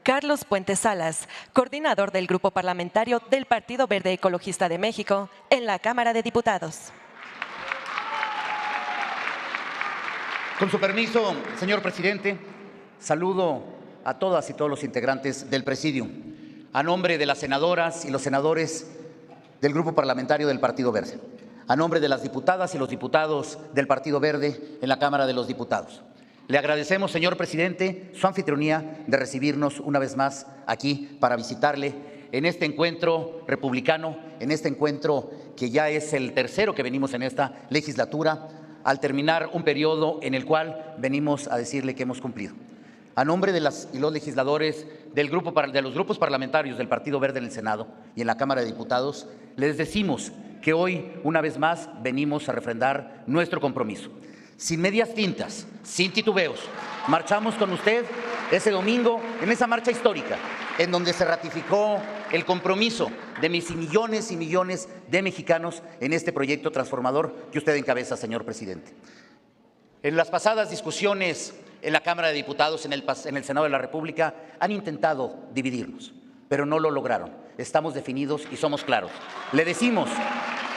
Carlos Puente Salas, coordinador del Grupo Parlamentario del Partido Verde Ecologista de México en la Cámara de Diputados. Con su permiso, señor presidente, saludo a todas y todos los integrantes del Presidium, a nombre de las senadoras y los senadores del Grupo Parlamentario del Partido Verde, a nombre de las diputadas y los diputados del Partido Verde en la Cámara de los Diputados. Le agradecemos, señor presidente, su anfitrionía de recibirnos una vez más aquí para visitarle en este encuentro republicano, en este encuentro que ya es el tercero que venimos en esta legislatura, al terminar un periodo en el cual venimos a decirle que hemos cumplido. A nombre de las y los legisladores de los grupos parlamentarios del Partido Verde en el Senado y en la Cámara de Diputados, les decimos que hoy, una vez más, venimos a refrendar nuestro compromiso. Sin medias tintas, sin titubeos, marchamos con usted ese domingo en esa marcha histórica, en donde se ratificó el compromiso de millones y millones de mexicanos en este proyecto transformador que usted encabeza, señor presidente. En las pasadas discusiones en la Cámara de Diputados, en el Senado de la República, han intentado dividirnos, pero no lo lograron. Estamos definidos y somos claros. Le decimos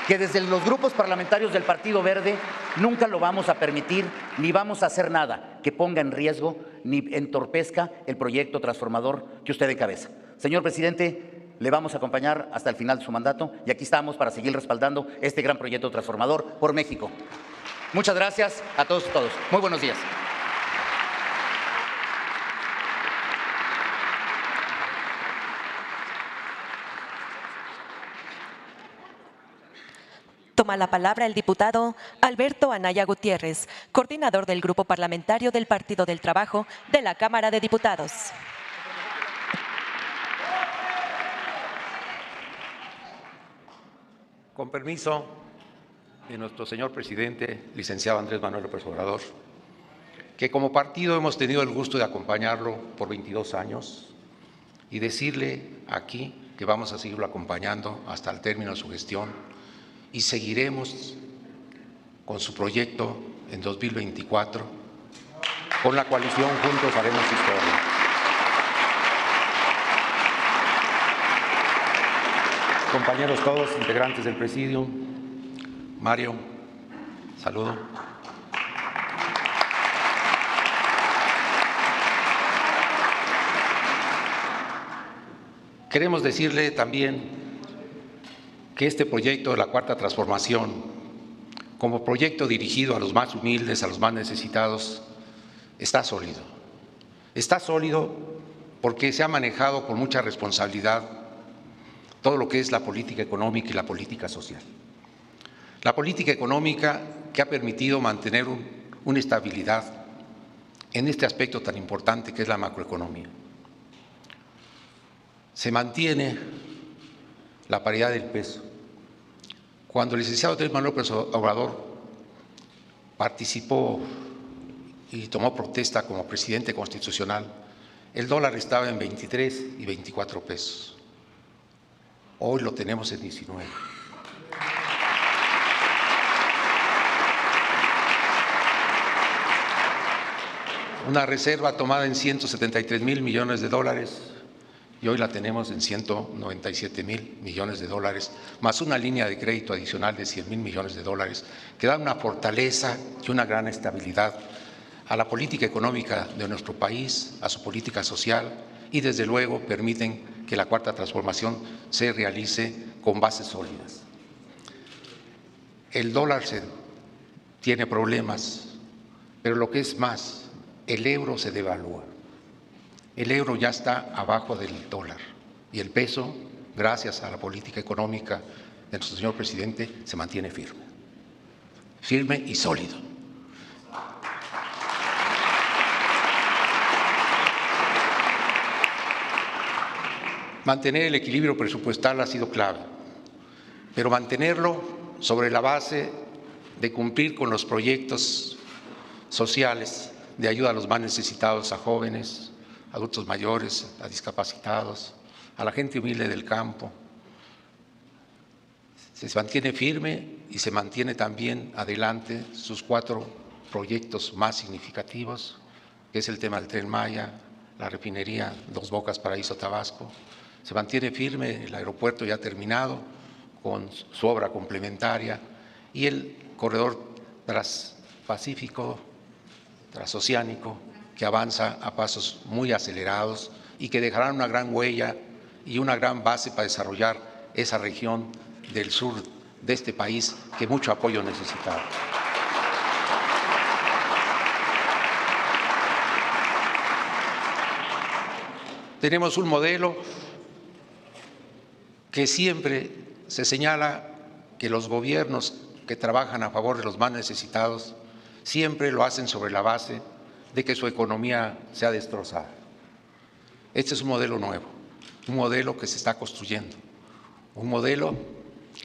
que desde los grupos parlamentarios del Partido Verde nunca lo vamos a permitir, ni vamos a hacer nada que ponga en riesgo ni entorpezca el proyecto transformador que usted encabeza. Señor presidente, le vamos a acompañar hasta el final de su mandato y aquí estamos para seguir respaldando este gran proyecto transformador por México. Muchas gracias a todos y todos. Muy buenos días. Toma la palabra el diputado Alberto Anaya Gutiérrez, coordinador del Grupo Parlamentario del Partido del Trabajo de la Cámara de Diputados. Con permiso de nuestro señor presidente, licenciado Andrés Manuel López Obrador, que como partido hemos tenido el gusto de acompañarlo por 22 años y decirle aquí que vamos a seguirlo acompañando hasta el término de su gestión y seguiremos con su proyecto en 2024. Con la coalición Juntos Haremos Historia. Compañeros todos, integrantes del Presidium, Mario, saludo. Queremos decirle también que este proyecto de la Cuarta Transformación, como proyecto dirigido a los más humildes, a los más necesitados, está sólido. Está sólido porque se ha manejado con mucha responsabilidad todo lo que es la política económica y la política social. La política económica que ha permitido mantener una estabilidad en este aspecto tan importante que es la macroeconomía. Se mantiene la paridad del peso. Cuando el licenciado Andrés Manuel López Obrador participó y tomó protesta como presidente constitucional, el dólar estaba en 23 y 24 pesos. Hoy lo tenemos en 19. Una reserva tomada en 173,000 millones de dólares y hoy la tenemos en 197,000 millones de dólares, más una línea de crédito adicional de 100,000 millones de dólares, que da una fortaleza y una gran estabilidad a la política económica de nuestro país, a su política social y desde luego permiten que la Cuarta Transformación se realice con bases sólidas. El dólar tiene problemas, pero lo que es más, el euro se devalúa. El euro ya está abajo del dólar y el peso, gracias a la política económica de nuestro señor presidente, se mantiene firme y sólido. Mantener el equilibrio presupuestal ha sido clave, pero mantenerlo sobre la base de cumplir con los proyectos sociales de ayuda a los más necesitados, a jóvenes, adultos mayores, a discapacitados, a la gente humilde del campo. Se mantiene firme y se mantiene también adelante sus 4 proyectos más significativos, que es el tema del Tren Maya, la refinería Dos Bocas, Paraíso, Tabasco. Se mantiene firme el aeropuerto ya terminado con su obra complementaria y el corredor transpacífico, transoceánico, que avanza a pasos muy acelerados y que dejarán una gran huella y una gran base para desarrollar esa región del sur de este país que mucho apoyo necesitaba. Tenemos un modelo que siempre se señala que los gobiernos que trabajan a favor de los más necesitados siempre lo hacen sobre la base de que su economía sea destrozada. Este es un modelo nuevo, un modelo que se está construyendo, un modelo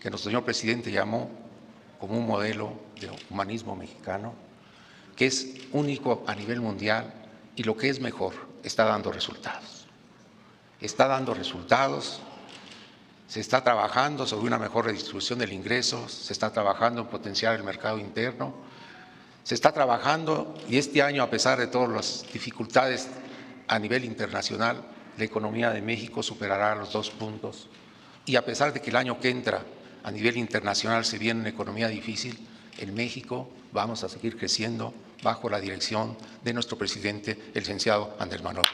que nuestro señor presidente llamó como un modelo de humanismo mexicano, que es único a nivel mundial y lo que es mejor, está dando resultados. Está dando resultados, se está trabajando sobre una mejor redistribución del ingreso, se está trabajando en potenciar el mercado interno, se está trabajando y este año, a pesar de todas las dificultades a nivel internacional, la economía de México superará los 2 puntos y a pesar de que el año que entra a nivel internacional se viene una economía difícil, en México vamos a seguir creciendo bajo la dirección de nuestro presidente, el licenciado Andrés Manuel.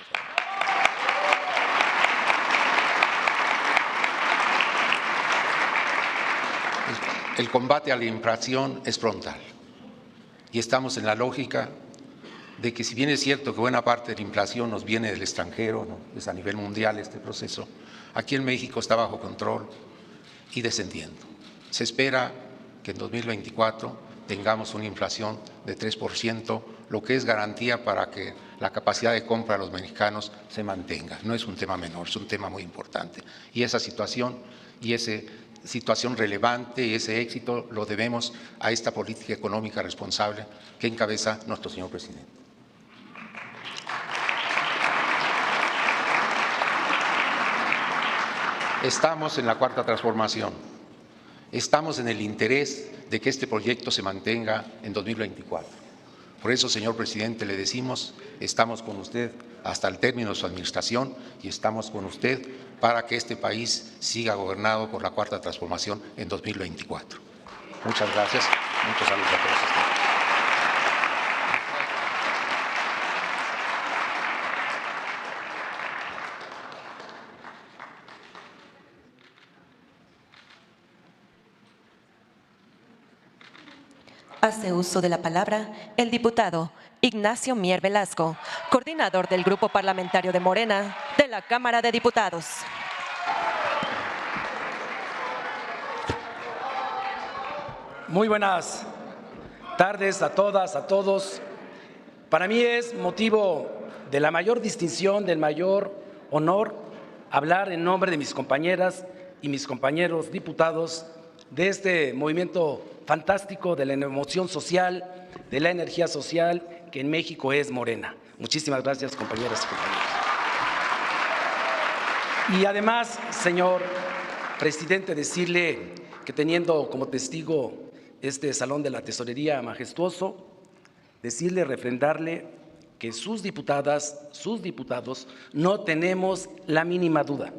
El combate a la inflación es frontal y estamos en la lógica de que si bien es cierto que buena parte de la inflación nos viene del extranjero, ¿no?, es a nivel mundial este proceso, aquí en México está bajo control y descendiendo. Se espera que en 2024 tengamos una inflación de 3%, lo que es garantía para que la capacidad de compra de los mexicanos se mantenga. No es un tema menor, es un tema muy importante. Y esa situación y situación relevante y ese éxito lo debemos a esta política económica responsable que encabeza nuestro señor presidente. Estamos en la cuarta transformación, estamos en el interés de que este proyecto se mantenga en 2024. Por eso, señor presidente, le decimos, estamos con usted hasta el término de su administración y estamos con usted para que este país siga gobernado por la cuarta transformación en 2024. Muchas gracias. Muchos saludos a todos ustedes. Hace uso de la palabra el diputado Ignacio Mier Velasco, coordinador del Grupo Parlamentario de Morena de la Cámara de Diputados. Muy buenas tardes a todas, a todos. Para mí es motivo de la mayor distinción, del mayor honor, hablar en nombre de mis compañeras y mis compañeros diputados de este movimiento fantástico de la emoción social, de la energía social que en México es Morena. Muchísimas gracias, compañeras y compañeros. Y además, señor presidente, decirle que teniendo como testigo este Salón de la Tesorería majestuoso, decirle, refrendarle que sus diputadas, sus diputados, no tenemos la mínima duda,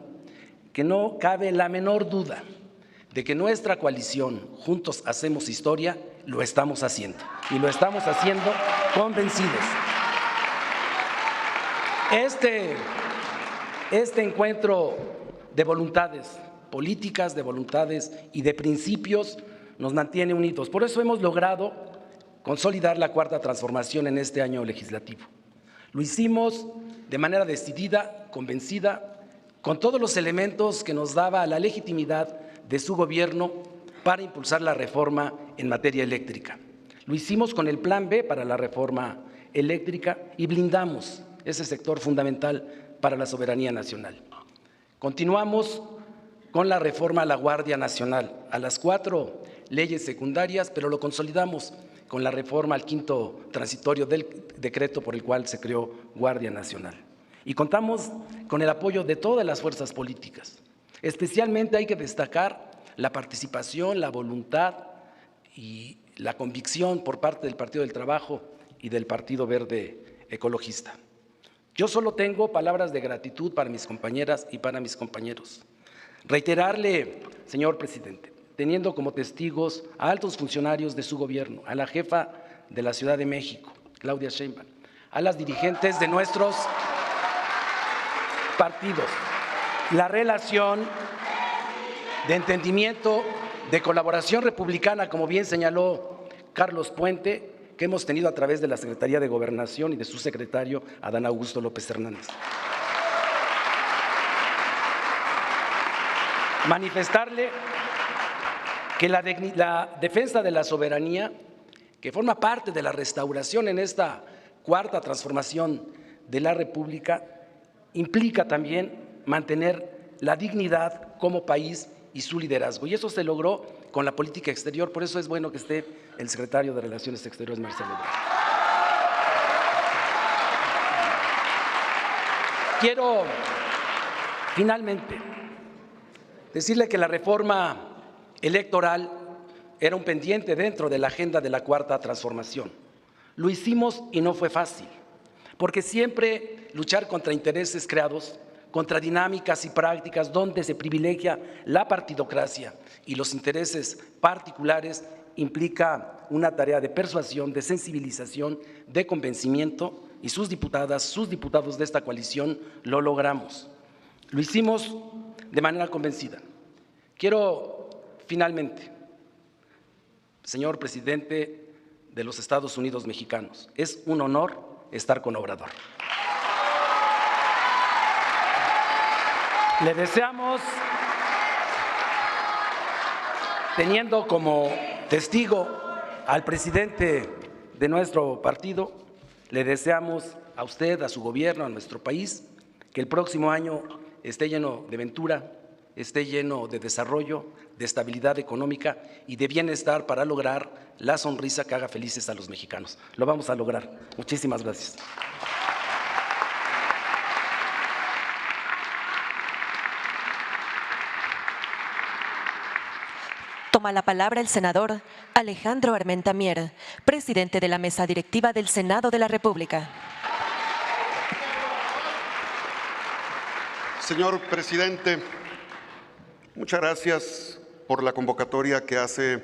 que no cabe la menor duda de que nuestra coalición, Juntos Hacemos Historia, lo estamos haciendo y lo estamos haciendo convencidos. Este encuentro de voluntades políticas, de voluntades y de principios nos mantiene unidos. Por eso hemos logrado consolidar la cuarta transformación en este año legislativo. Lo hicimos de manera decidida, convencida, con todos los elementos que nos daba la legitimidad de su gobierno para impulsar la reforma en materia eléctrica. Lo hicimos con el Plan B para la reforma eléctrica y blindamos ese sector fundamental para la soberanía nacional. Continuamos con la reforma a la Guardia Nacional, a las 4 leyes secundarias, pero lo consolidamos con la reforma al 5º transitorio del decreto por el cual se creó Guardia Nacional. Y contamos con el apoyo de todas las fuerzas políticas. Especialmente hay que destacar la participación, la voluntad y la convicción por parte del Partido del Trabajo y del Partido Verde Ecologista. Yo solo tengo palabras de gratitud para mis compañeras y para mis compañeros. Reiterarle, señor presidente, teniendo como testigos a altos funcionarios de su gobierno, a la jefa de la Ciudad de México, Claudia Sheinbaum, a las dirigentes de nuestros partidos, la relación de entendimiento, de colaboración republicana, como bien señaló Carlos Puente, que hemos tenido a través de la Secretaría de Gobernación y de su secretario, Adán Augusto López Hernández. Manifestarle que la defensa de la soberanía, que forma parte de la restauración en esta cuarta transformación de la República, implica también mantener la dignidad como país y su liderazgo. Y eso se logró con la política exterior, por eso es bueno que esté el secretario de Relaciones Exteriores, Marcelo Ebrard. Quiero, finalmente, decirle que la reforma electoral era un pendiente dentro de la agenda de la Cuarta Transformación. Lo hicimos y no fue fácil, porque siempre luchar contra intereses creados, contra dinámicas y prácticas donde se privilegia la partidocracia y los intereses particulares implica una tarea de persuasión, de sensibilización, de convencimiento, y sus diputadas, sus diputados de esta coalición lo logramos. Lo hicimos de manera convencida. Quiero, finalmente, señor presidente de los Estados Unidos mexicanos, es un honor estar con Obrador. Le deseamos, teniendo como testigo al presidente de nuestro partido, le deseamos a usted, a su gobierno, a nuestro país, que el próximo año esté lleno de ventura, esté lleno de desarrollo, de estabilidad económica y de bienestar para lograr la sonrisa que haga felices a los mexicanos. Lo vamos a lograr. Muchísimas gracias. Toma la palabra el senador Alejandro Armenta Mier, presidente de la Mesa Directiva del Senado de la República. Señor presidente, muchas gracias por la convocatoria que hace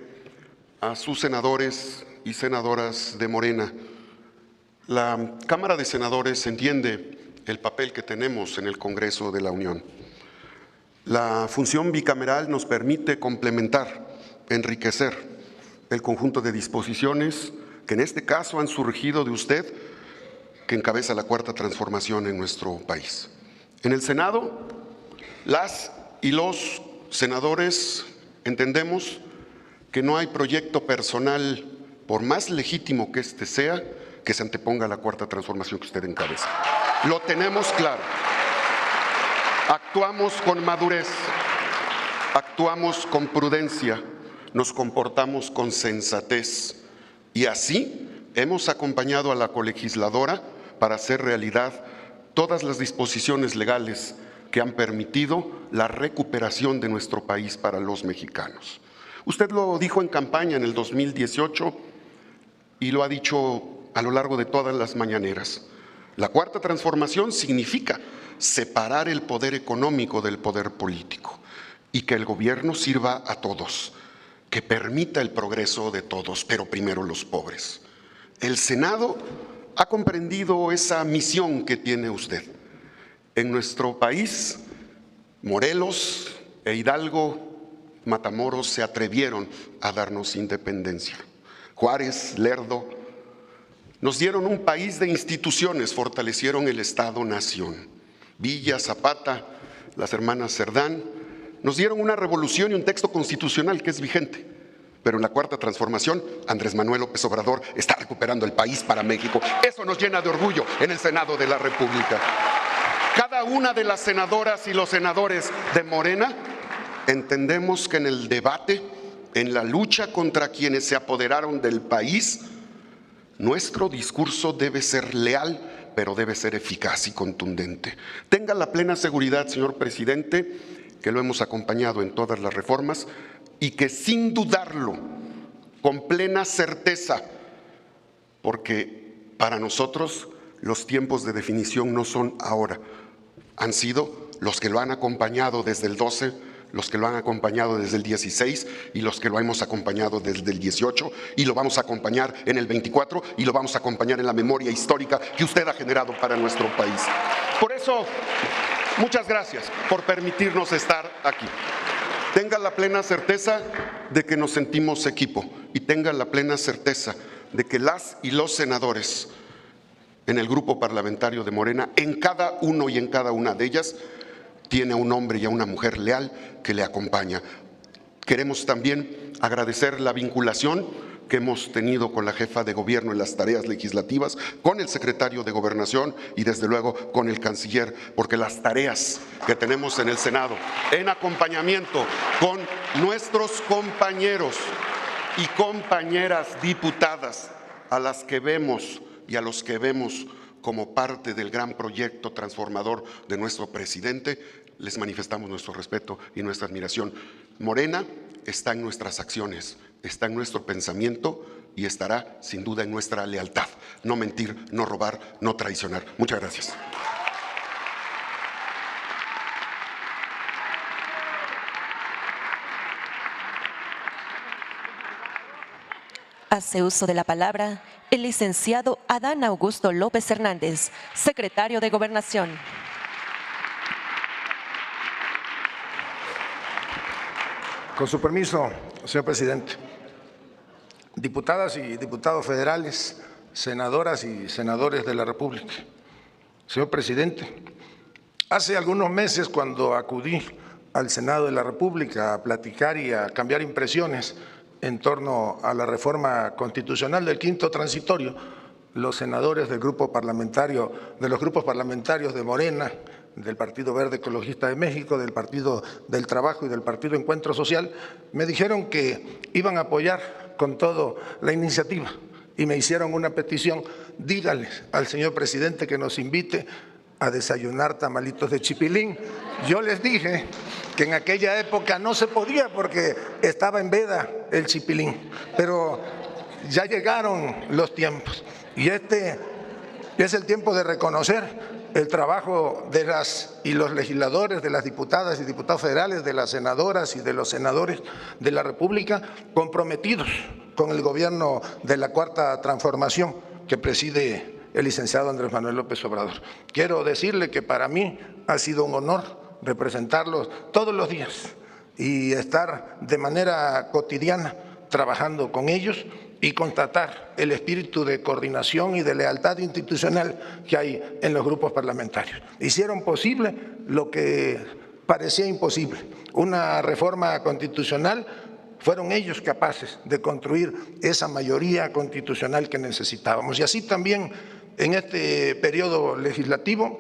a sus senadores y senadoras de Morena. La Cámara de Senadores entiende el papel que tenemos en el Congreso de la Unión. La función bicameral nos permite complementar, enriquecer el conjunto de disposiciones que en este caso han surgido de usted, que encabeza la Cuarta Transformación en nuestro país. En el Senado, las y los senadores entendemos que no hay proyecto personal, por más legítimo que éste sea, que se anteponga a la Cuarta Transformación que usted encabeza. Lo tenemos claro. Actuamos con madurez, actuamos con prudencia, nos comportamos con sensatez y así hemos acompañado a la colegisladora para hacer realidad todas las disposiciones legales que han permitido la recuperación de nuestro país para los mexicanos. Usted lo dijo en campaña en el 2018 y lo ha dicho a lo largo de todas las mañaneras. La Cuarta Transformación significa separar el poder económico del poder político y que el gobierno sirva a todos, que permita el progreso de todos, pero primero los pobres. El Senado ha comprendido esa misión que tiene usted. En nuestro país, Morelos e Hidalgo, Matamoros se atrevieron a darnos independencia. Juárez, Lerdo, nos dieron un país de instituciones, fortalecieron el Estado-Nación. Villa, Zapata, las hermanas Cerdán, nos dieron una revolución y un texto constitucional que es vigente. Pero en la Cuarta Transformación, Andrés Manuel López Obrador está recuperando el país para México. Eso nos llena de orgullo en el Senado de la República. Cada una de las senadoras y los senadores de Morena entendemos que en el debate, en la lucha contra quienes se apoderaron del país, nuestro discurso debe ser leal, pero debe ser eficaz y contundente. Tenga la plena seguridad, señor presidente, que lo hemos acompañado en todas las reformas y que sin dudarlo, con plena certeza, porque para nosotros los tiempos de definición no son ahora. Han sido los que lo han acompañado desde el 12, los que lo han acompañado desde el 16 y los que lo hemos acompañado desde el 18 y lo vamos a acompañar en el 24 y lo vamos a acompañar en la memoria histórica que usted ha generado para nuestro país. Por eso, muchas gracias por permitirnos estar aquí. Tenga la plena certeza de que nos sentimos equipo y tenga la plena certeza de que las y los senadores en el grupo parlamentario de Morena, en cada uno y en cada una de ellas, tiene a un hombre y a una mujer leal que le acompaña. Queremos también agradecer la vinculación que hemos tenido con la jefa de gobierno en las tareas legislativas, con el secretario de Gobernación y desde luego con el canciller, porque las tareas que tenemos en el Senado, en acompañamiento con nuestros compañeros y compañeras diputadas, a las que vemos y a los que vemos como parte del gran proyecto transformador de nuestro presidente, les manifestamos nuestro respeto y nuestra admiración. Morena está en nuestras acciones, está en nuestro pensamiento y estará sin duda en nuestra lealtad. No mentir, no robar, no traicionar. Muchas gracias. Hace uso de la palabra el licenciado Adán Augusto López Hernández, secretario de Gobernación. Con su permiso, señor presidente. Diputadas y diputados federales, senadoras y senadores de la República. Señor presidente, hace algunos meses cuando acudí al Senado de la República a platicar y a cambiar impresiones en torno a la reforma constitucional del quinto transitorio, los senadores del grupo parlamentario, de los grupos parlamentarios de Morena, del Partido Verde Ecologista de México, del Partido del Trabajo y del Partido Encuentro Social, me dijeron que iban a apoyar con todo la iniciativa y me hicieron una petición: dígales al señor presidente que nos invite a desayunar tamalitos de chipilín. Yo les dije que en aquella época no se podía porque estaba en veda el chipilín, pero ya llegaron los tiempos y este es el tiempo de reconocer el trabajo de las y los legisladores, de las diputadas y diputados federales, de las senadoras y de los senadores de la República comprometidos con el gobierno de la Cuarta Transformación que preside el licenciado Andrés Manuel López Obrador. Quiero decirle que para mí ha sido un honor representarlos todos los días y estar de manera cotidiana trabajando con ellos y constatar el espíritu de coordinación y de lealtad institucional que hay en los grupos parlamentarios. Hicieron posible lo que parecía imposible, una reforma constitucional. Fueron ellos capaces de construir esa mayoría constitucional que necesitábamos. Y así también en este periodo legislativo,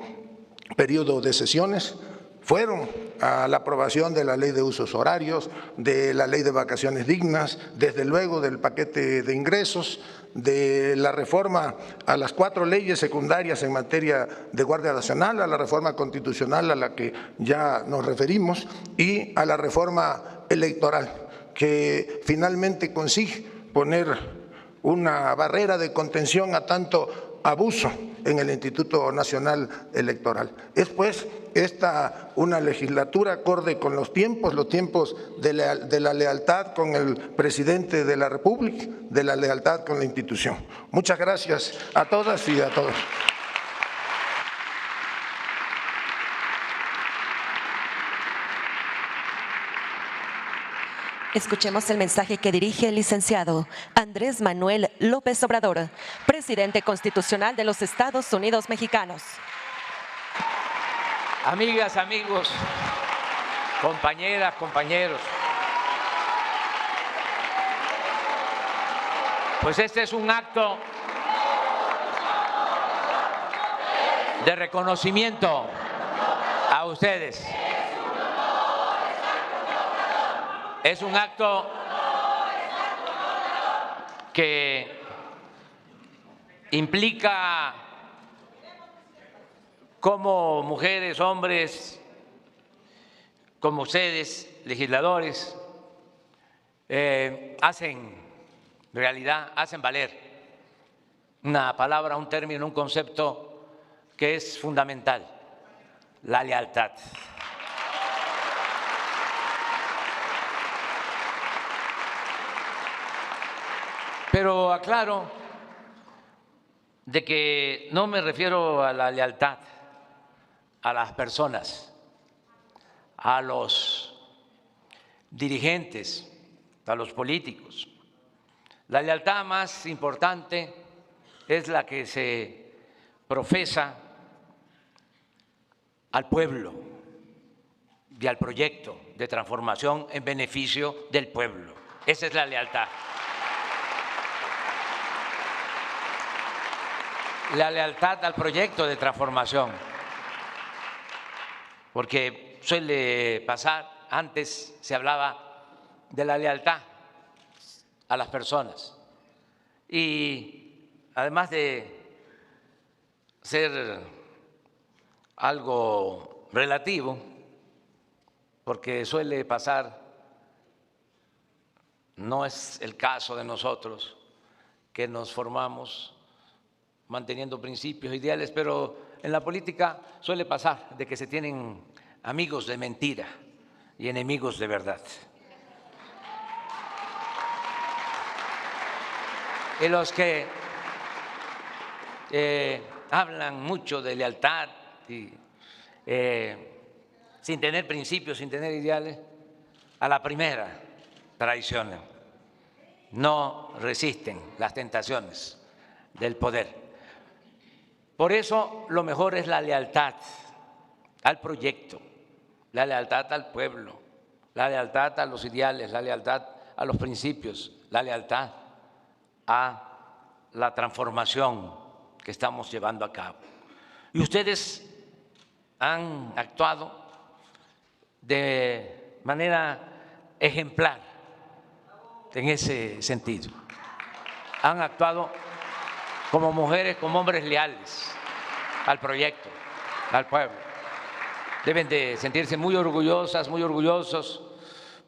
periodo de sesiones, fueron a la aprobación de la ley de usos horarios, de la ley de vacaciones dignas, desde luego del paquete de ingresos, de la reforma a las 4 leyes secundarias en materia de Guardia Nacional, a la reforma constitucional a la que ya nos referimos y a la reforma electoral, que finalmente consigue poner una barrera de contención a tanto abuso en el Instituto Nacional Electoral. Es pues esta una legislatura acorde con los tiempos de la lealtad con el presidente de la República, de la lealtad con la institución. Muchas gracias a todas y a todos. Escuchemos el mensaje que dirige el licenciado Andrés Manuel López Obrador, presidente constitucional de los Estados Unidos mexicanos. Amigas, amigos, compañeras, compañeros, pues este es un acto de reconocimiento a ustedes. Es un acto que implica cómo mujeres, hombres, como ustedes, legisladores, hacen realidad, hacen valer una palabra, un término, un concepto que es fundamental, la lealtad. Pero aclaro de que no me refiero a la lealtad a las personas, a los dirigentes, a los políticos. La lealtad más importante es la que se profesa al pueblo y al proyecto de transformación en beneficio del pueblo. Esa es la lealtad. La lealtad al proyecto de transformación, porque suele pasar, antes se hablaba de la lealtad a las personas y además de ser algo relativo, porque suele pasar, no es el caso de nosotros que nos formamos manteniendo principios, ideales, pero en la política suele pasar de que se tienen amigos de mentira y enemigos de verdad. Y los que hablan mucho de lealtad y sin tener principios, sin tener ideales, a la primera traicionan, no resisten las tentaciones del poder. Por eso lo mejor es la lealtad al proyecto, la lealtad al pueblo, la lealtad a los ideales, la lealtad a los principios, la lealtad a la transformación que estamos llevando a cabo. Y ustedes han actuado de manera ejemplar en ese sentido. Han actuado como mujeres, como hombres leales al proyecto, al pueblo. Deben de sentirse muy orgullosas, muy orgullosos,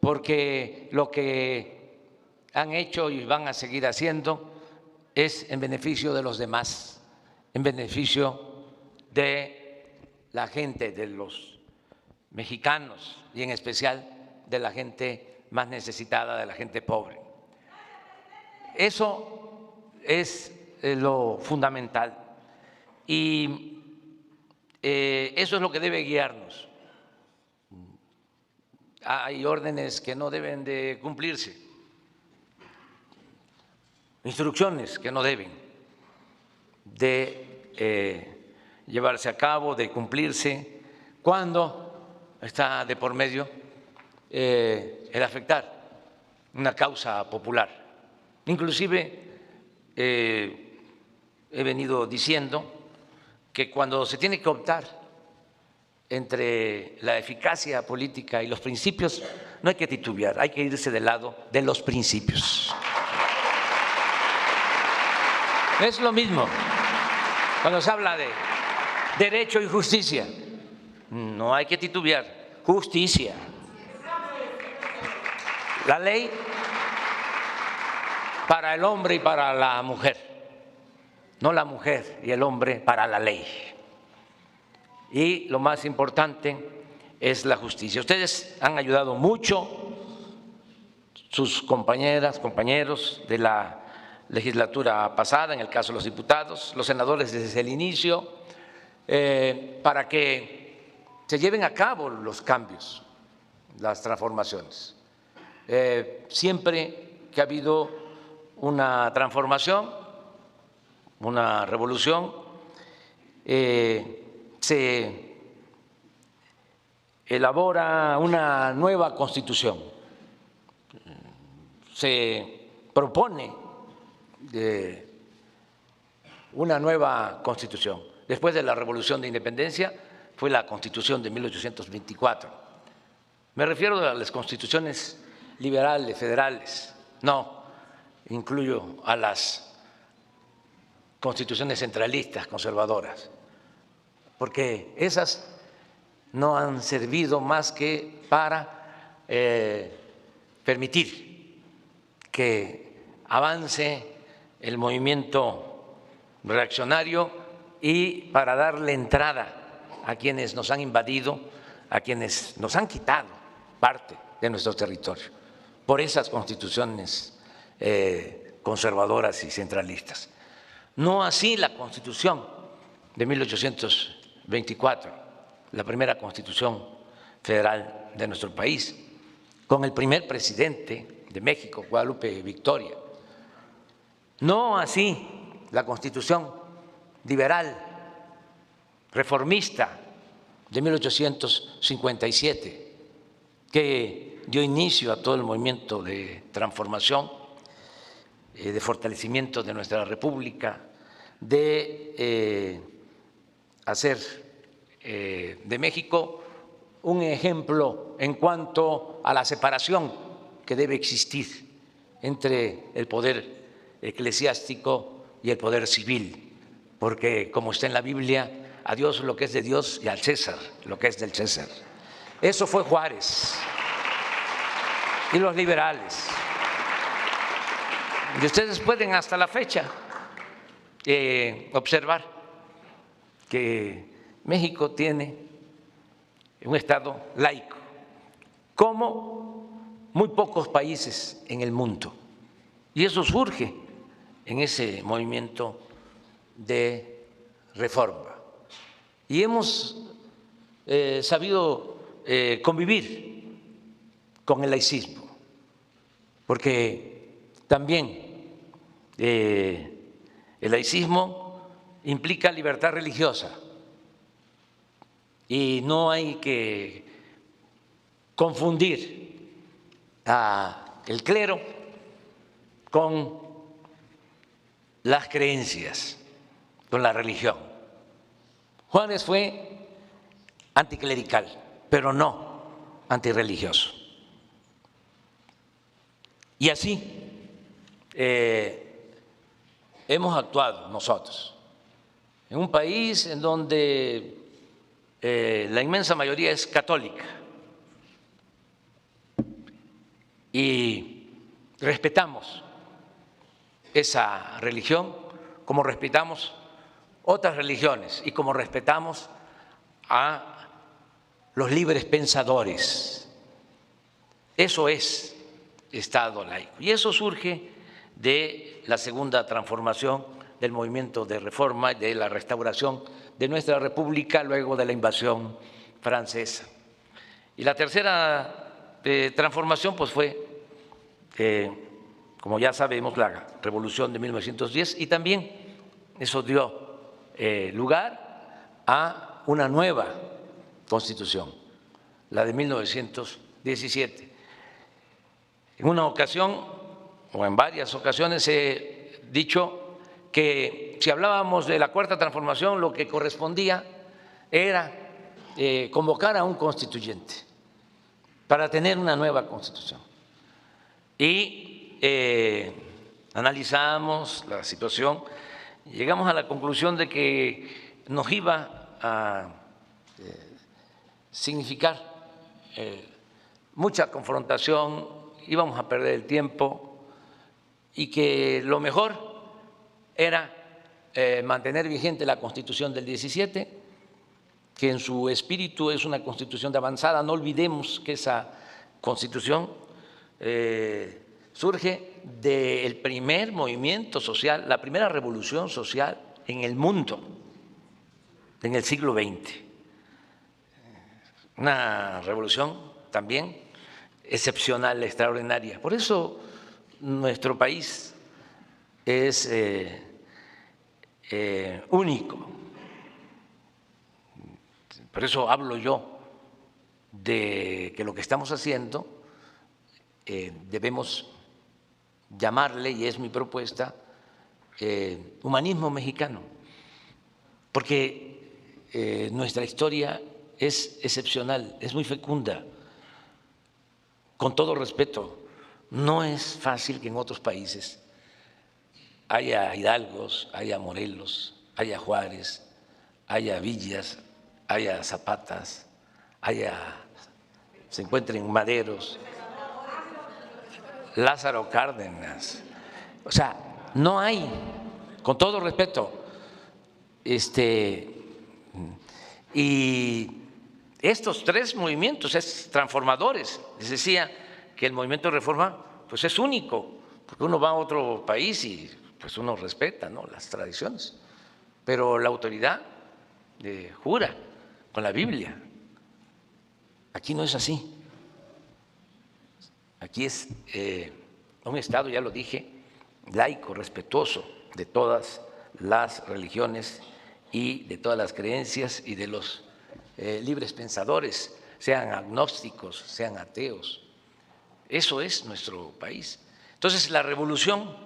porque lo que han hecho y van a seguir haciendo es en beneficio de los demás, en beneficio de la gente, de los mexicanos y en especial de la gente más necesitada, de la gente pobre. Eso es lo fundamental y eso es lo que debe guiarnos. Hay órdenes que no deben de cumplirse, instrucciones que no deben de llevarse a cabo, de cumplirse, cuando está de por medio el afectar una causa popular. Inclusive he venido diciendo que cuando se tiene que optar entre la eficacia política y los principios, no hay que titubear, hay que irse del lado de los principios. Es lo mismo cuando se habla de derecho y justicia, no hay que titubear, justicia. La ley para el hombre y para la mujer, no la mujer y el hombre para la ley. Y lo más importante es la justicia. Ustedes han ayudado mucho, sus compañeras, compañeros de la legislatura pasada, en el caso de los diputados, los senadores desde el inicio, para que se lleven a cabo los cambios, las transformaciones. Siempre que ha habido una transformación, una revolución, se elabora una nueva Constitución, se propone una nueva Constitución. Después de la Revolución de Independencia fue la Constitución de 1824. Me refiero a las constituciones liberales, federales, no incluyo a las constituciones centralistas, conservadoras, porque esas no han servido más que para permitir que avance el movimiento reaccionario y para darle entrada a quienes nos han invadido, a quienes nos han quitado parte de nuestro territorio por esas constituciones conservadoras y centralistas. No así la Constitución de 1824, la primera Constitución federal de nuestro país, con el primer presidente de México, Guadalupe Victoria. No así la Constitución liberal, reformista de 1857, que dio inicio a todo el movimiento de transformación, de fortalecimiento de nuestra república, de hacer de México un ejemplo en cuanto a la separación que debe existir entre el poder eclesiástico y el poder civil, porque como está en la Biblia, a Dios lo que es de Dios y al César lo que es del César. Eso fue Juárez y los liberales. Y ustedes pueden hasta la fecha observar que México tiene un Estado laico, como muy pocos países en el mundo. Y eso surge en ese movimiento de reforma. Y hemos sabido convivir con el laicismo, porque también el laicismo implica libertad religiosa y no hay que confundir al clero con las creencias, con la religión. Juárez fue anticlerical, pero no antirreligioso. Y así hemos actuado nosotros, en un país en donde la inmensa mayoría es católica y respetamos esa religión como respetamos otras religiones y como respetamos a los libres pensadores. Eso es Estado laico. Y eso surge de la segunda transformación del movimiento de reforma y de la restauración de nuestra república luego de la invasión francesa. Y la tercera transformación pues fue, como ya sabemos, la Revolución de 1910 y también eso dio lugar a una nueva Constitución, la de 1917. En una ocasión o en varias ocasiones he dicho que si hablábamos de la Cuarta Transformación, lo que correspondía era convocar a un constituyente para tener una nueva Constitución. Y analizamos la situación y llegamos a la conclusión de que nos iba a significar mucha confrontación, íbamos a perder el tiempo y que lo mejor era mantener vigente la Constitución del 17, que en su espíritu es una Constitución de avanzada. No olvidemos que esa Constitución surge del primer movimiento social, la primera revolución social en el mundo en el siglo XX. Una revolución también excepcional, extraordinaria. Por eso nuestro país es único. Por eso hablo yo de que lo que estamos haciendo debemos llamarle, y es mi propuesta, humanismo mexicano, porque nuestra historia es excepcional, es muy fecunda. Con todo respeto, no es fácil que en otros países haya hidalgos, haya Morelos, haya Juárez, haya Villas, haya Zapatas, se encuentren Maderos, Lázaro Cárdenas. O sea, no hay, con todo respeto, Y estos tres movimientos es transformadores. Les decía que el movimiento de reforma pues es único, porque uno va a otro país y pues uno respeta, ¿no?, las tradiciones, pero la autoridad jura con la Biblia. Aquí no es así. Aquí es un Estado, ya lo dije, laico, respetuoso de todas las religiones y de todas las creencias y de los libres pensadores, sean agnósticos, sean ateos. Eso es nuestro país. Entonces, la Revolución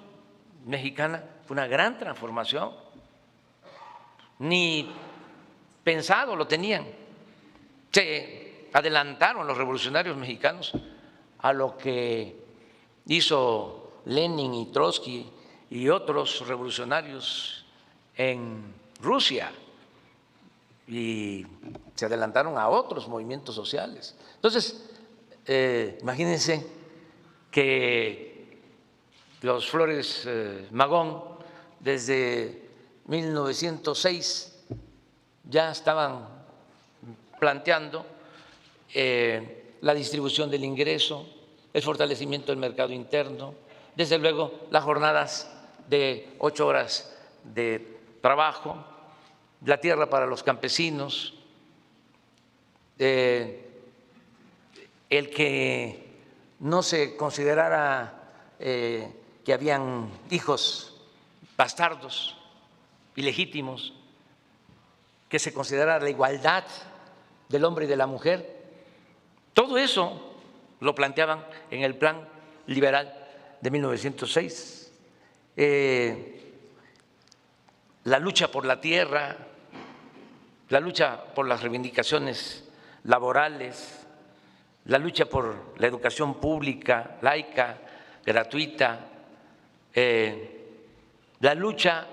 Mexicana fue una gran transformación. Ni pensado lo tenían. Se adelantaron los revolucionarios mexicanos a lo que hizo Lenin y Trotsky y otros revolucionarios en Rusia, y se adelantaron a otros movimientos sociales. Entonces, imagínense que los Flores Magón desde 1906 ya estaban planteando la distribución del ingreso, el fortalecimiento del mercado interno, desde luego las jornadas de 8 horas de trabajo, la tierra para los campesinos, el que no se considerara que habían hijos bastardos ilegítimos, que se considerara la igualdad del hombre y de la mujer. Todo eso lo planteaban en el Plan Liberal de 1906. La lucha por la tierra, la lucha por las reivindicaciones laborales, la lucha por la educación pública, laica, gratuita, la lucha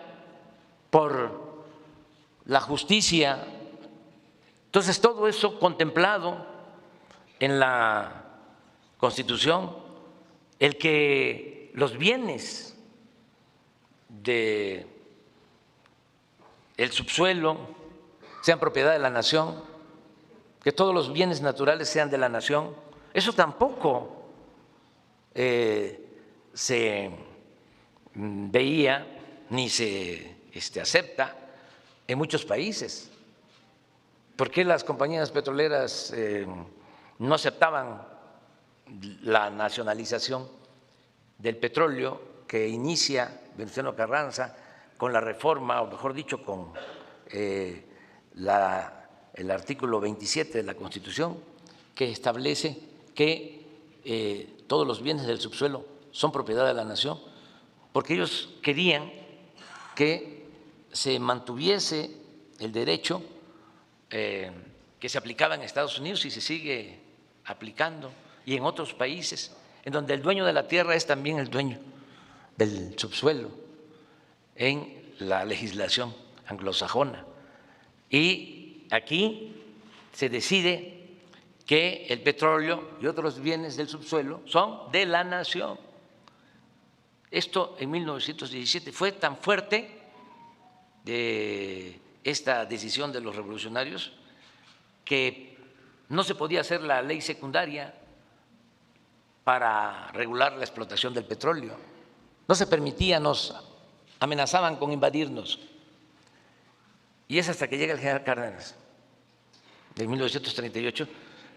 por la justicia. Entonces, todo eso contemplado en la Constitución, el que los bienes del subsuelo sean propiedad de la nación, que todos los bienes naturales sean de la nación, eso tampoco se veía ni se acepta en muchos países. ¿Por qué las compañías petroleras no aceptaban la nacionalización del petróleo que inicia Venustiano Carranza con la reforma, o mejor dicho, con el artículo 27 de la Constitución, que establece que todos los bienes del subsuelo son propiedad de la nación? Porque ellos querían que se mantuviese el derecho que se aplicaba en Estados Unidos y se sigue aplicando, y en otros países, en donde el dueño de la tierra es también el dueño del subsuelo, en la legislación anglosajona. Y aquí se decide que el petróleo y otros bienes del subsuelo son de la nación. Esto en 1917 fue tan fuerte esta decisión de los revolucionarios que no se podía hacer la ley secundaria para regular la explotación del petróleo. No se permitía, nos amenazaban con invadirnos. Y es hasta que llega el general Cárdenas, en 1938,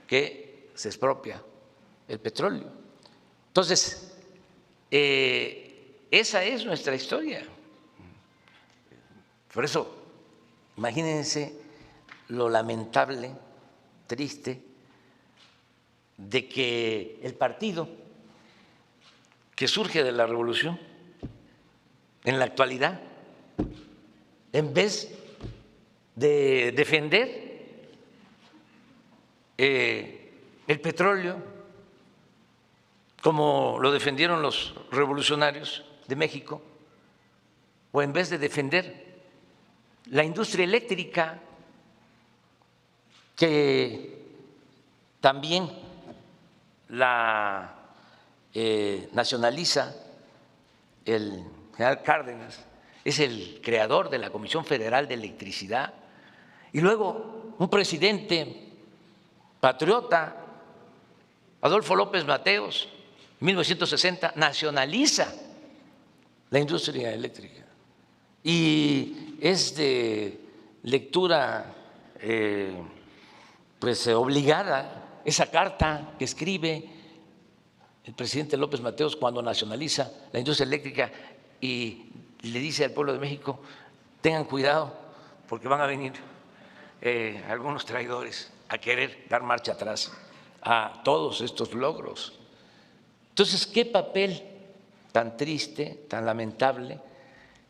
que se expropia el petróleo. Entonces, esa es nuestra historia. Por eso, imagínense lo lamentable, triste, de que el partido que surge de la revolución, en la actualidad, en vez de defender el petróleo, como lo defendieron los revolucionarios de México, o en vez de defender la industria eléctrica, que también la nacionaliza el general Cárdenas, es el creador de la Comisión Federal de Electricidad. Y luego un presidente patriota, Adolfo López Mateos, en 1960, nacionaliza la industria eléctrica. Y es de lectura pues obligada esa carta que escribe el presidente López Mateos cuando nacionaliza la industria eléctrica y le dice al pueblo de México: tengan cuidado porque van a venir algunos traidores a querer dar marcha atrás a todos estos logros. Entonces, ¿qué papel tan triste, tan lamentable,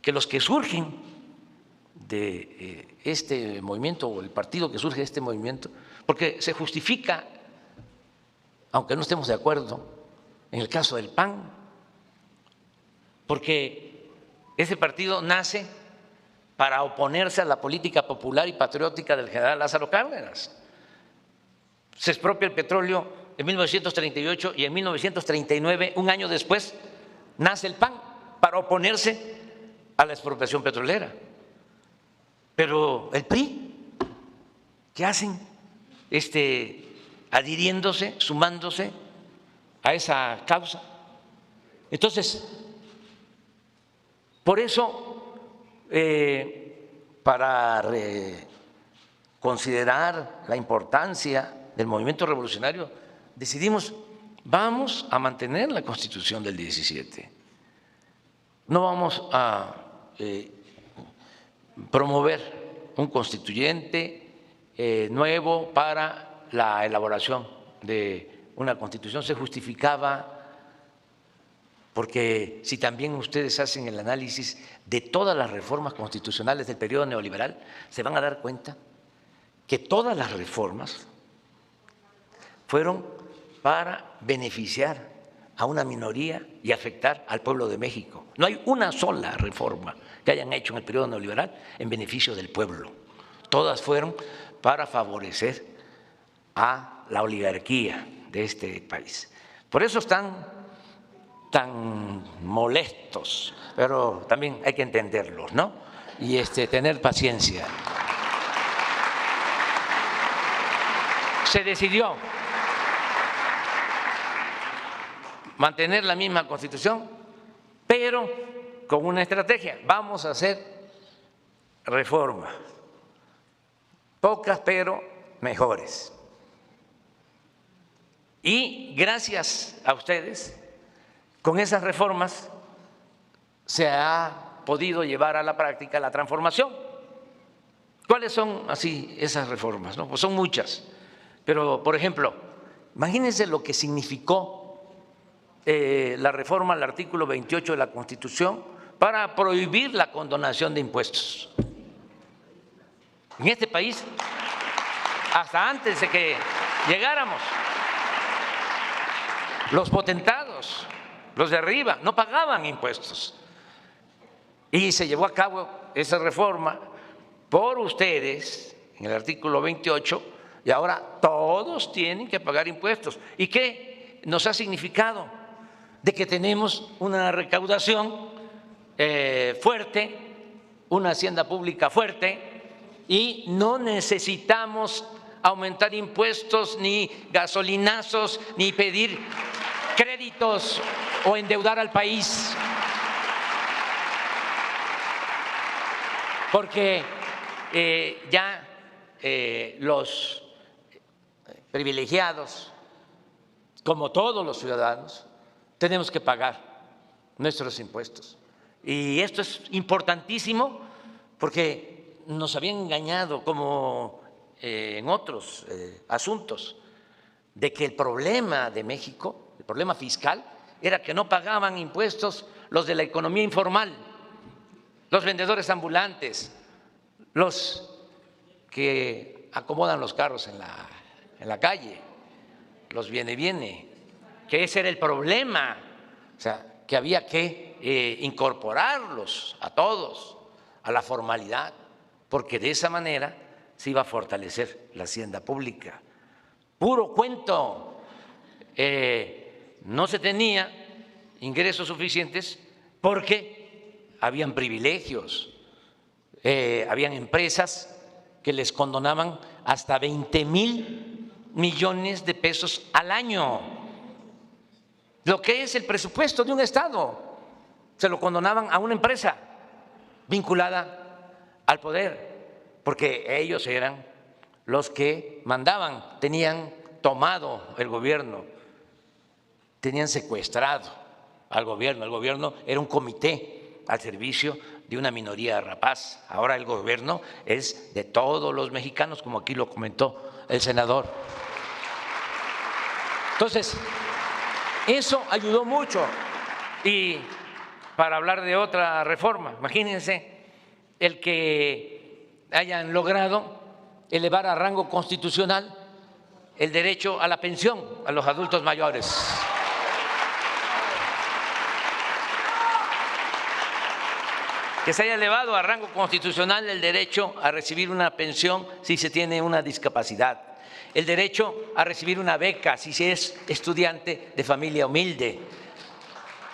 que los que surgen de este movimiento o el partido que surge de este movimiento, porque se justifica, aunque no estemos de acuerdo, en el caso del PAN, porque ese partido nace para oponerse a la política popular y patriótica del general Lázaro Cárdenas. Se expropia el petróleo en 1938 y en 1939, un año después, nace el PAN para oponerse a la expropiación petrolera. Pero el PRI, ¿qué hacen? Adhiriéndose, sumándose a esa causa. Entonces, por eso, para considerar la importancia del movimiento revolucionario, decidimos, vamos a mantener la Constitución del 17. No vamos a promover un constituyente nuevo para la elaboración de una Constitución. Se justificaba porque si también ustedes hacen el análisis de todas las reformas constitucionales del periodo neoliberal, se van a dar cuenta que todas las reformas fueron para beneficiar a una minoría y afectar al pueblo de México. No hay una sola reforma que hayan hecho en el periodo neoliberal en beneficio del pueblo. Todas fueron para favorecer a la oligarquía de este país. Por eso están tan molestos, pero también hay que entenderlos, ¿no? Y tener paciencia. Se decidió mantener la misma Constitución, pero con una estrategia. Vamos a hacer reformas, pocas pero mejores. Y gracias a ustedes, con esas reformas se ha podido llevar a la práctica la transformación. ¿Cuáles son así esas reformas? ¿No? Pues son muchas, pero por ejemplo, imagínense lo que significó la reforma al artículo 28 de la Constitución para prohibir la condonación de impuestos. En este país, hasta antes de que llegáramos, los potentados, los de arriba, no pagaban impuestos. Y se llevó a cabo esa reforma por ustedes en el artículo 28 y ahora todos tienen que pagar impuestos. ¿Y qué nos ha significado? De que tenemos una recaudación fuerte, una hacienda pública fuerte y no necesitamos aumentar impuestos, ni gasolinazos, ni pedir créditos o endeudar al país. Porque ya los privilegiados, como todos los ciudadanos, tenemos que pagar nuestros impuestos. Y esto es importantísimo porque nos habían engañado, como en otros asuntos, de que el problema de México, el problema fiscal, era que no pagaban impuestos los de la economía informal, los vendedores ambulantes, los que acomodan los carros en la calle, los viene, que ese era el problema, o sea, que había que incorporarlos a todos a la formalidad, porque de esa manera se iba a fortalecer la hacienda pública. Puro cuento, no se tenía ingresos suficientes porque habían privilegios, habían empresas que les condonaban hasta 20,000 millones de pesos al año. Lo que es el presupuesto de un Estado, se lo condonaban a una empresa vinculada al poder, porque ellos eran los que mandaban, tenían tomado el gobierno, tenían secuestrado al gobierno. El gobierno era un comité al servicio de una minoría rapaz. Ahora el gobierno es de todos los mexicanos, como aquí lo comentó el senador. Entonces, eso ayudó mucho. Y para hablar de otra reforma, imagínense el que hayan logrado elevar a rango constitucional el derecho a la pensión a los adultos mayores. Que se haya elevado a rango constitucional el derecho a recibir una pensión si se tiene una discapacidad, el derecho a recibir una beca si se es estudiante de familia humilde.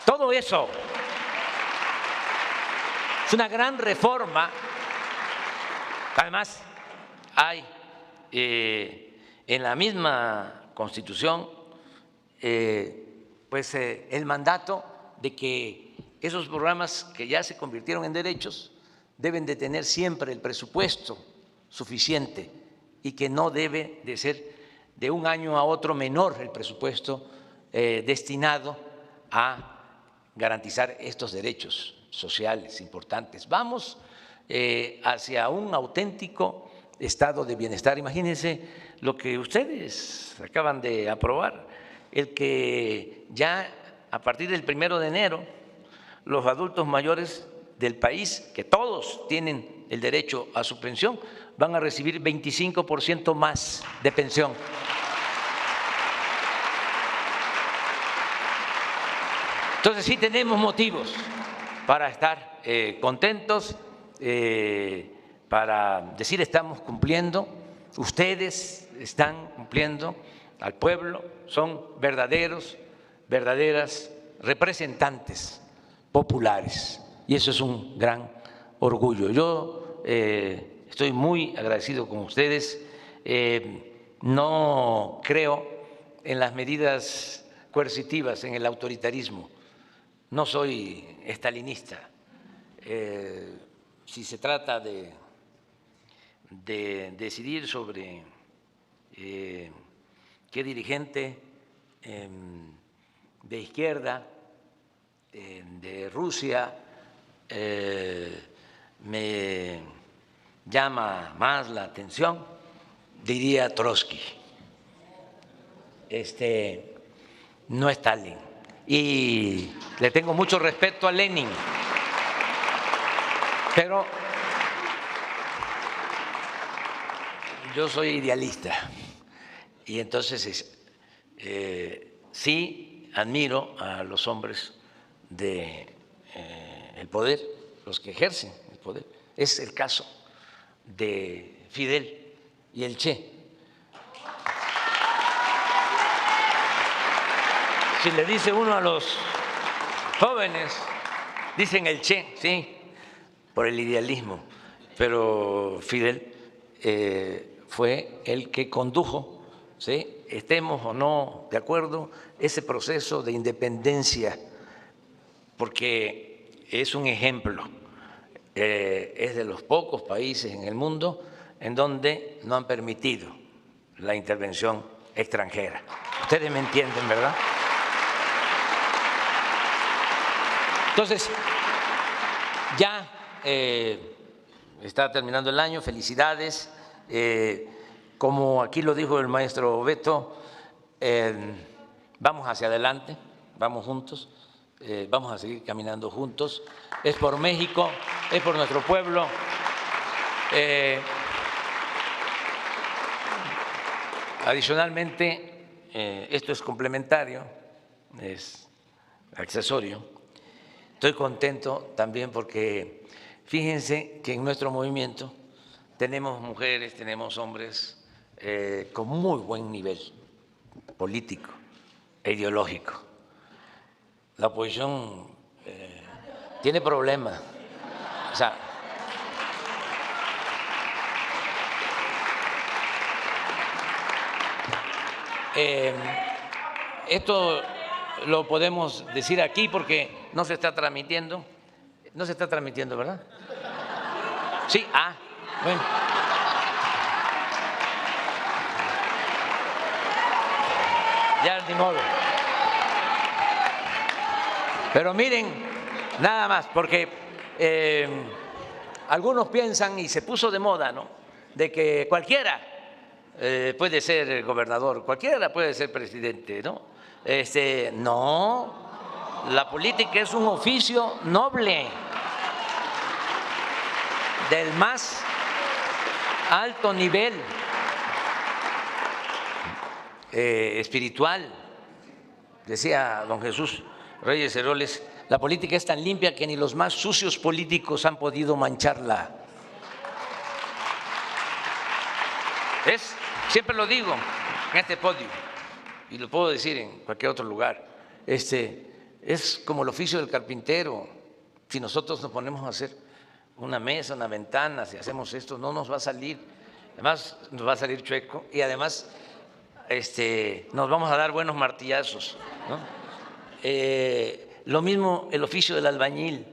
Todo eso es una gran reforma. Además, hay en la misma Constitución el mandato de que esos programas que ya se convirtieron en derechos deben de tener siempre el presupuesto suficiente y que no debe de ser de un año a otro menor el presupuesto destinado a garantizar estos derechos sociales importantes. Vamos hacia un auténtico estado de bienestar. Imagínense lo que ustedes acaban de aprobar, el que ya a partir del 1 de enero los adultos mayores del país, que todos tienen el derecho a su pensión, van a recibir 25% más de pensión. Entonces sí tenemos motivos para estar contentos, para decir estamos cumpliendo, ustedes están cumpliendo al pueblo, son verdaderas representantes populares y eso es un gran orgullo. Yo estoy muy agradecido con ustedes, no creo en las medidas coercitivas, en el autoritarismo, no soy estalinista. Si se trata de decidir sobre qué dirigente de izquierda de Rusia me llama más la atención, diría Trotsky, no Stalin. Y le tengo mucho respeto a Lenin, pero yo soy idealista y entonces sí admiro a los hombres del poder, los que ejercen el poder. Es el caso de Fidel y el Che. Si le dice uno a los jóvenes, dicen el Che, sí, por el idealismo, pero Fidel fue el que condujo, ¿sí?, estemos o no de acuerdo, ese proceso de independencia, porque es un ejemplo, es de los pocos países en el mundo en donde no han permitido la intervención extranjera. Ustedes me entienden, ¿verdad? Entonces, ya está terminando el año, felicidades. Como aquí lo dijo el maestro Beto, vamos hacia adelante, vamos juntos, vamos a seguir caminando juntos. Es por México, es por nuestro pueblo. Adicionalmente, esto es complementario, es accesorio. Estoy contento también porque fíjense que en nuestro movimiento tenemos mujeres, tenemos hombres con muy buen nivel político e ideológico. La oposición tiene problemas O sea, esto lo podemos decir aquí porque no se está transmitiendo. No se está transmitiendo, ¿verdad? Sí, bueno. Ya ni modo. Pero miren, nada más, porque algunos piensan, y se puso de moda, ¿no?, de que cualquiera puede ser gobernador, cualquiera puede ser presidente, ¿no? No, la política es un oficio noble, del más alto nivel espiritual. Decía don Jesús Reyes Heroles, la política es tan limpia que ni los más sucios políticos han podido mancharla. Siempre lo digo en este podio y lo puedo decir en cualquier otro lugar, es como el oficio del carpintero. Si nosotros nos ponemos a hacer una mesa, una ventana, si hacemos esto, no nos va a salir, además nos va a salir chueco y además nos vamos a dar buenos martillazos, ¿no? Lo mismo el oficio del albañil,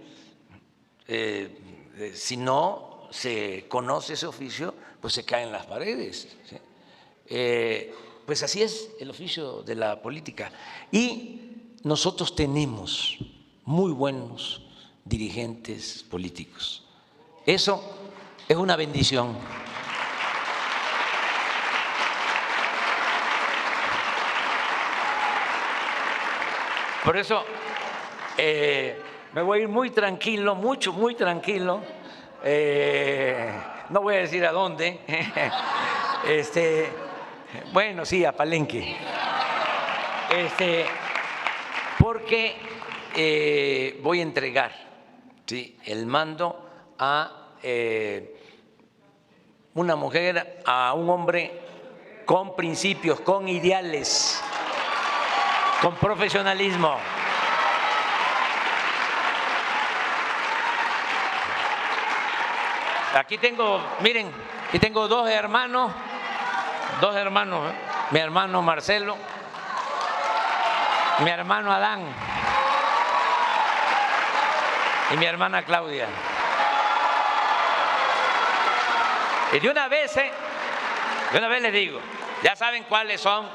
si no se conoce ese oficio, pues se caen las paredes, ¿sí? Pues así es el oficio de la política. Y nosotros tenemos muy buenos dirigentes políticos. Eso es una bendición. Por eso me voy a ir muy tranquilo, muy tranquilo. No voy a decir a dónde. Bueno, sí, a Palenque. Porque voy a entregar, ¿sí?, el mando a una mujer, a un hombre con principios, con ideales, con profesionalismo. Aquí tengo, miren, aquí tengo dos hermanos, mi hermano Marcelo, mi hermano Adán y mi hermana Claudia. Y de una vez les digo, ya saben cuáles son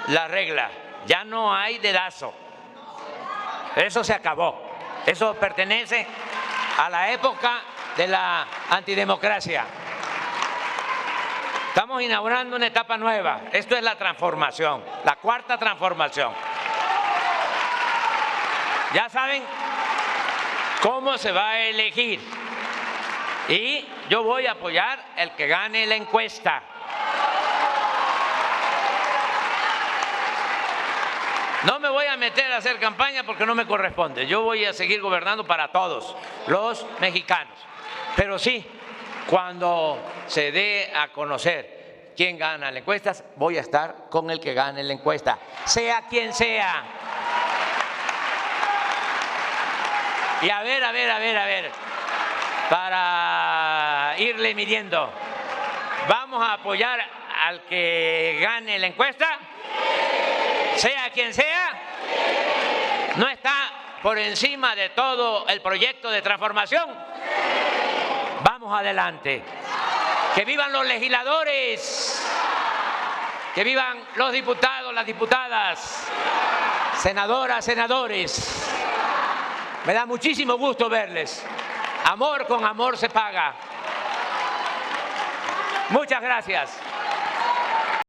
las reglas. Ya no hay dedazo. Eso se acabó. Eso pertenece a la época de la antidemocracia. Estamos inaugurando una etapa nueva. Esto es la transformación, la cuarta transformación. Ya saben cómo se va a elegir. Y yo voy a apoyar el que gane la encuesta. No me voy a meter a hacer campaña porque no me corresponde. Yo voy a seguir gobernando para todos los mexicanos. Pero sí, cuando se dé a conocer quién gana la encuesta, voy a estar con el que gane la encuesta, sea quien sea. Y a ver, para irle midiendo, ¿vamos a apoyar al que gane la encuesta? Sea quien sea, ¿no está por encima de todo el proyecto de transformación? Vamos adelante. Que vivan los legisladores, que vivan los diputados, las diputadas, senadoras, senadores. Me da muchísimo gusto verles. Amor con amor se paga. Muchas gracias.